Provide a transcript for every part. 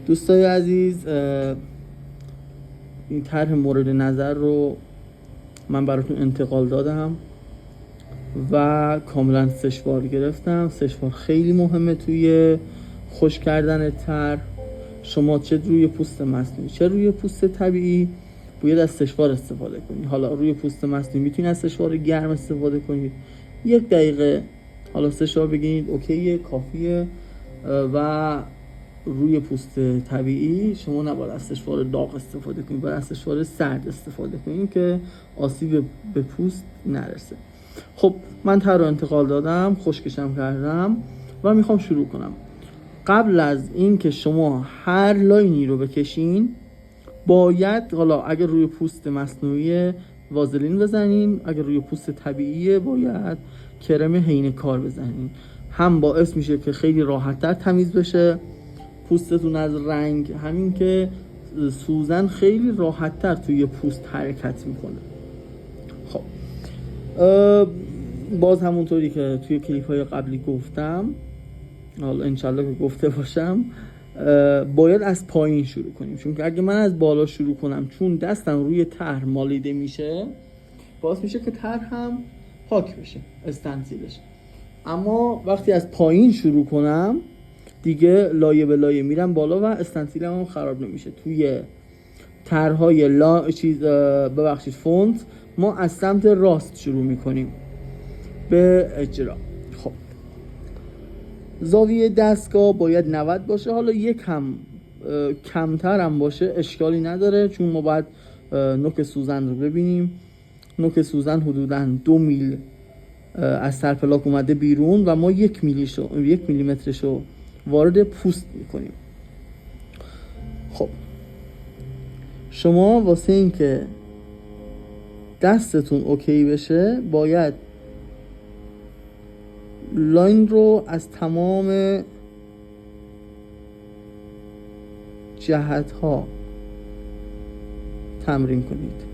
دوستای عزیز، این طرح مورد نظر رو من براتون انتقال دادم و کاملا سشوار گرفتم. سشوار خیلی مهمه توی خشک کردن طرح. شما چه روی پوست مصنوعی چه روی پوست طبیعی باید از سشوار استفاده کنید. حالا روی پوست مصنوعی میتونید از سشوار گرم استفاده کنید، 1 دقیقه حالا سشوار بگیرید اوکیه، کافیه. و روی پوست طبیعی شما نباید از سشوار داغ استفاده کنید، باید از سشوار سرد استفاده کنید که آسیب به پوست نرسه. خب من طرح رو انتقال دادم، خشکشم کردم و میخوام شروع کنم. قبل از این که شما هر لاینی رو بکشین باید، حالا اگر روی پوست مصنوعی وازلین بزنین، اگر روی پوست طبیعی باید کرم حین کار بزنین. هم باعث میشه که خیلی راحت‌تر تمیز بشه پوستتون از رنگ، همین که سوزن خیلی راحت‌تر توی پوست حرکت میکنه. خب باز همونطوری که توی کلیپ‌های قبلی گفتم، حالا انشالله که گفته باشم، باید از پایین شروع کنیم، چون که اگه من از بالا شروع کنم، چون دستم روی طرح مالیده میشه، باعث میشه که طرح هم پاک بشه، استنسیلش. اما وقتی از پایین شروع کنم دیگه لایه به لایه میرم بالا و استنسیلم هم خراب نمیشه. توی طرح‌های فونت ما از سمت راست شروع میکنیم به اجرا. خب زاویه دستگاه باید 90 باشه، حالا یکم کمتر هم باشه اشکالی نداره، چون ما باید نوک سوزن رو ببینیم. نوک سوزن حدوداً 2 میل از سرپلاک اومده بیرون و ما 1 میلیمترشو وارد پوست میکنیم. خب شما واسه این که دستتون اوکی بشه باید لاین رو از تمام جهت ها تمرین کنید.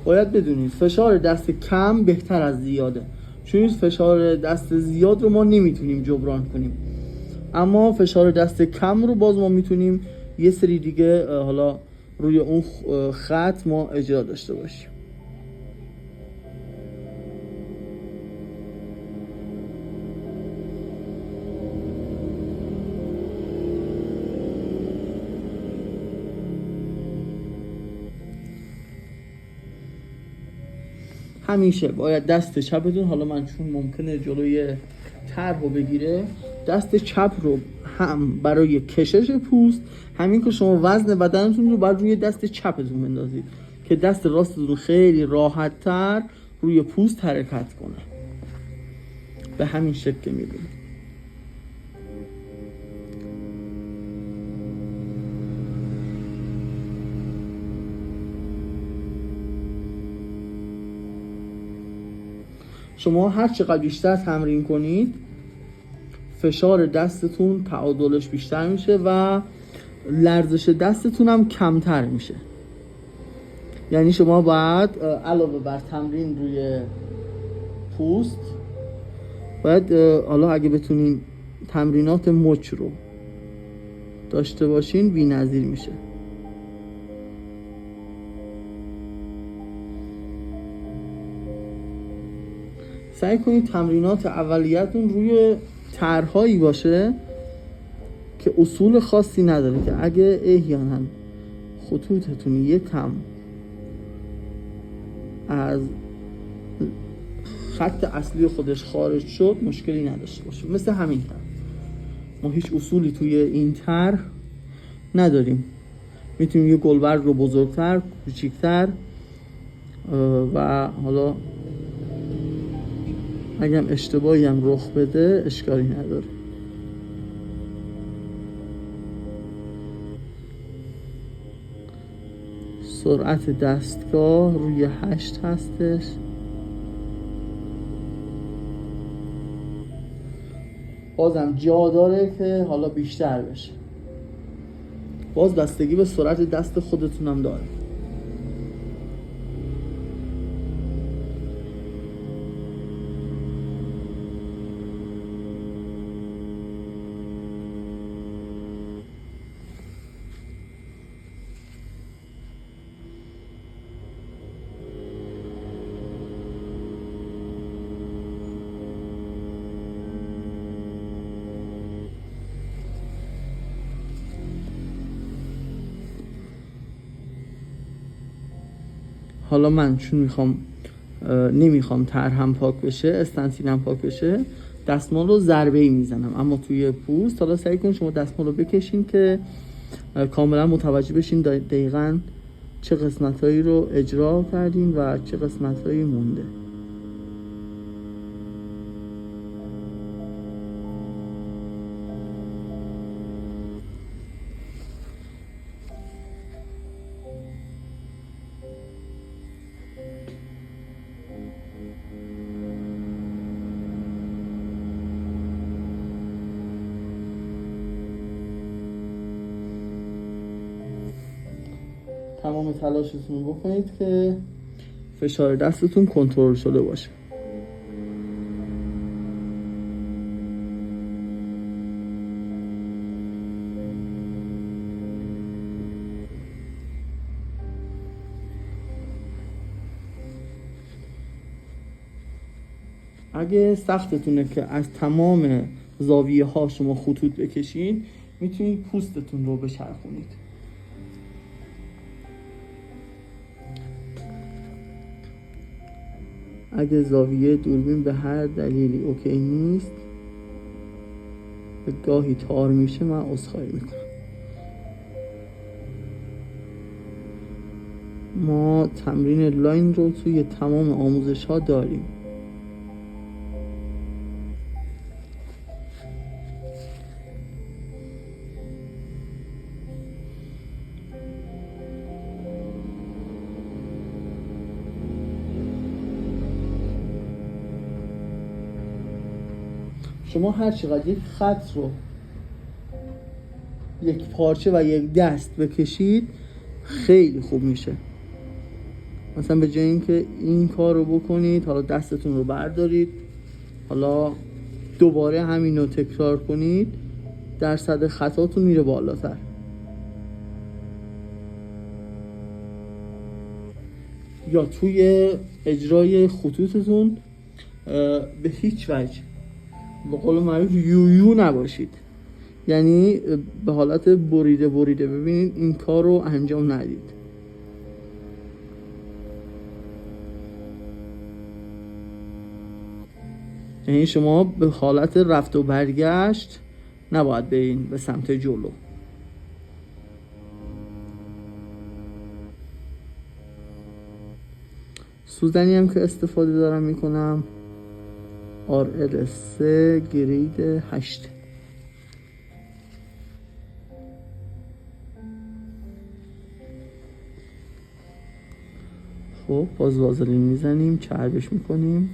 باید بدونید فشار دست کم بهتر از زیاده، چون فشار دست زیاد رو ما نمیتونیم جبران کنیم، اما فشار دست کم رو باز ما میتونیم یه سری دیگه حالا روی اون خط ما اجرا داشته باشیم. همیشه باید دست چپتون، حالا من چون ممکنه جلوی طرح رو بگیره، دست چپ رو هم برای کشش پوست، همین که شما وزن بدنتون رو باید روی دست چپتون بندازید که دست راستتون خیلی راحت تر روی پوست حرکت کنه. به همین شکل میبینید. شما هر چقدر بیشتر تمرین کنید فشار دستتون تعادلش بیشتر میشه و لرزش دستتون هم کمتر میشه. یعنی شما باید علاوه بر تمرین روی پوست باید حالا اگه بتونین تمرینات مچ رو داشته باشین بی‌نظیر میشه. سعی کنید تمرینات اولیتون روی طرح‌هایی باشه که اصول خاصی نداره، که اگه احیانا خطوطتون یکم از خط اصلی خودش خارج شد مشکلی نداشته باشه. مثل همین طرح ما هیچ اصولی توی این طرح نداریم، میتونیم یه گلبرگ رو بزرگتر، کوچیکتر و حالا اگرم اشتباهی هم رخ بده اشکالی نداره. سرعت دستگاه روی 8 هستش. بازم جا داره که حالا بیشتر بشه. باز بستگی به سرعت دست خودتونم داره. حالا من چون نمیخوام طرحم پاک بشه، استنسیلم پاک بشه، دستمال رو ضربه‌ای میزنم اما توی پوست. حالا سعی کنید شما دستمال رو بکشین که کاملا متوجه بشین دقیقاً چه قسمتایی رو اجرا کردین و چه قسمتایی مونده. تمام تلاشتون رو بکنید که فشار دستتون کنترل شده باشه. اگه سختتونه که از تمام زاویه ها شما خطوط بکشین، میتونید پوستتون رو بچرخونید. اگه زاویه دوربین به هر دلیلی اوکی نیست، به گاهی تار میشه، من عذرخواهی میکنم. ما تمرین لاین رو توی تمام آموزش ها داریم. شما هر چقدر یک خط رو یک پارچه و یک دست بکشید خیلی خوب میشه. مثلا به جای اینکه این کار رو بکنید، حالا دستتون رو بردارید، حالا دوباره همین رو تکرار کنید، درصد خطاتون میره بالاتر. یا توی اجرای خطوطتون به هیچ وجه به قول معروف یویو نباشید، یعنی به حالت بریده ببینید این کار رو انجام ندید. یعنی شما به حالت رفت و برگشت نباید برین به سمت جلو. سوزنی هم که استفاده دارم میکنم RL3 گرید 8. خب باز وازلین میزنیم، چربش میکنیم.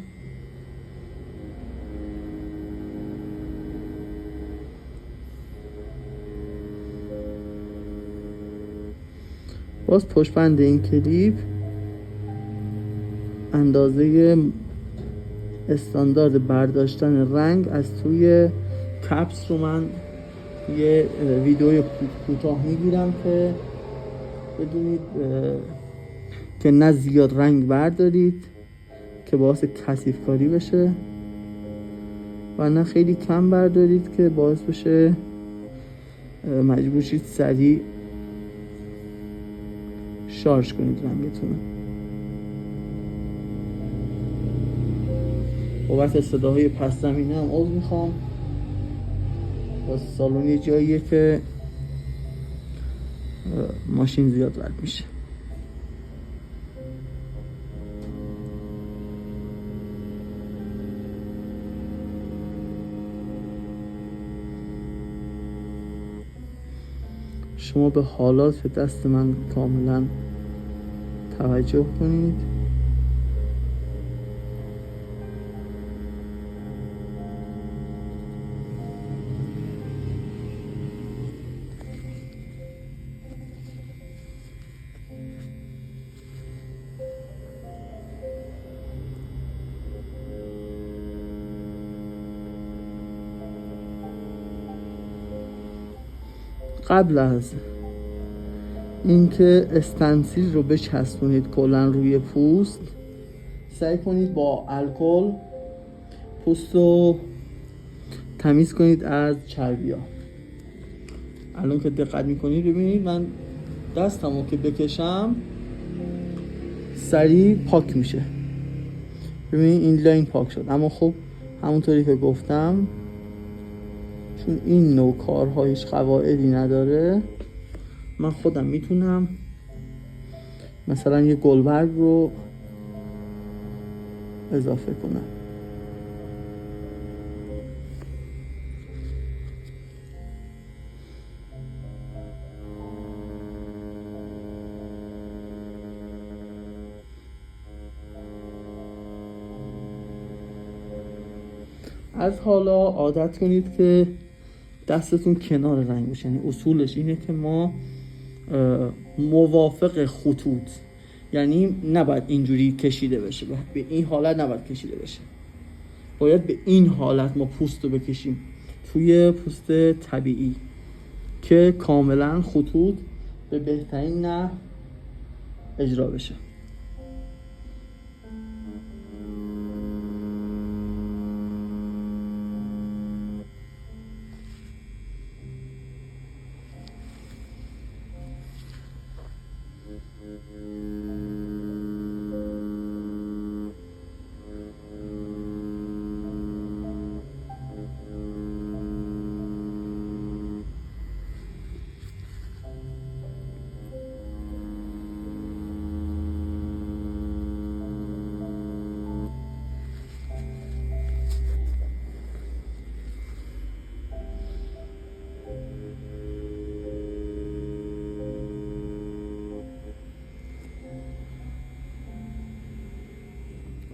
باز پشت بند این کلیپ اندازه استاندارد برداشتن رنگ از توی کپس رو من یه ویدیوی کوتاه میگیرم که بدونید که نه زیاد رنگ بردارید که باعث کثیف کاری بشه و نه خیلی کم بردارید که باعث بشه مجبور شید سریع شارژ کنید رنگتون. بابت صداهای پس زمینه هم عذر میخوام. با سالن یه جاییه که ماشین زیاد رد میشه. شما به حالات دست من کاملا توجه کنید. قبل از اینکه استنسیل رو بچسبونید کلا روی پوست، سعی کنید با الکل پوست رو تمیز کنید از چربی‌ها. الان که دقت میکنید ببینید من دستمو که بکشم سریع پاک میشه. ببینید این لاین پاک شد. اما خب همونطوری که گفتم چون این نوع کارها هیچ قواعدی نداره، من خودم میتونم مثلا یه گلبرگ رو اضافه کنم. از حالا عادت کنید که دستتون کنار رنگ باشه. یعنی اصولش اینه که ما موافق خطوط، یعنی نباید اینجوری کشیده بشه، به این حالت نباید کشیده بشه، باید به این حالت ما پوست رو بکشیم توی پوست طبیعی که کاملا خطوط به بهترین نحو اجرا بشه.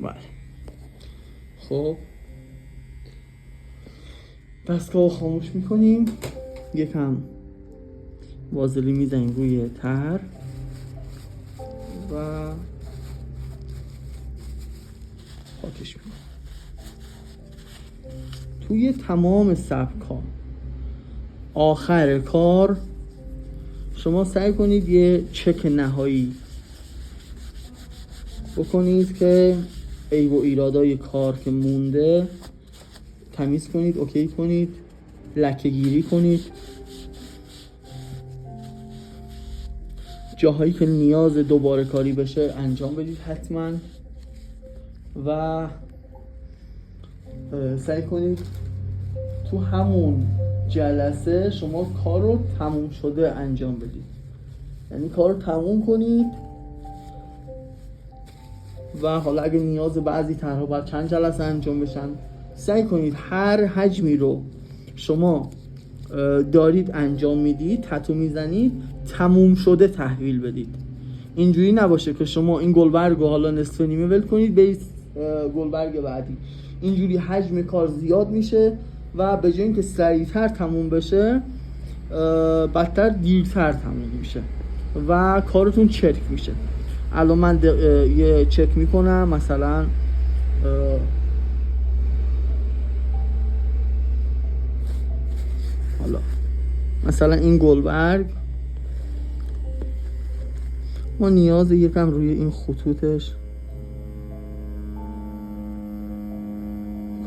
بله خب دستگاه خاموش میکنیم، یکم وازلین میزنیم روی تر و پاکش میکنیم. توی تمام سبک‌ها آخر کار شما سعی کنید یه چک نهایی بکنید که عیب و ایرادای کار که مونده تمیز کنید، اوکی کنید، لکه گیری کنید، جاهایی که نیاز دوباره کاری بشه انجام بدید حتما و سعی کنید تو همون جلسه شما کار رو تموم شده انجام بدید. یعنی کار رو تموم کنید و حالا اگه نیاز بعضی طرح‌ها باید چند جلسه انجام بشن، سعی کنید هر حجمی رو شما دارید انجام میدید، تتو میزنید، تموم شده تحویل بدید. اینجوری نباشه که شما این گلبرگ رو حالا نصف نیمه ول کنید برید گلبرگ بعدی. اینجوری حجم کار زیاد میشه و به جای اینکه سریعتر تموم بشه بدتر دیرتر تموم میشه و کارتون چرک میشه. الان من یه چک میکنم، مثلا حالا مثلا این گلبرگ ما نیاز یکم روی این خطوطش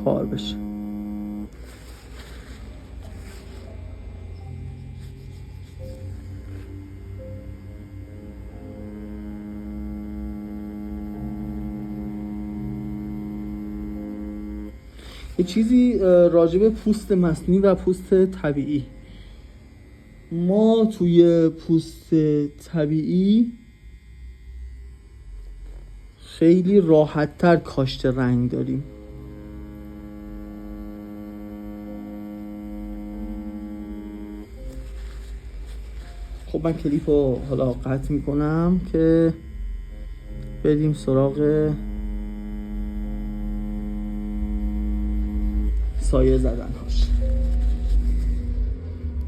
کار بشه. یه چیزی راجع به پوست مصنوعی و پوست طبیعی، ما توی پوست طبیعی خیلی راحت‌تر کاشت رنگ داریم. خب من کلیپ رو حالا قطع میکنم که بریم سراغ سایه زدن هاش.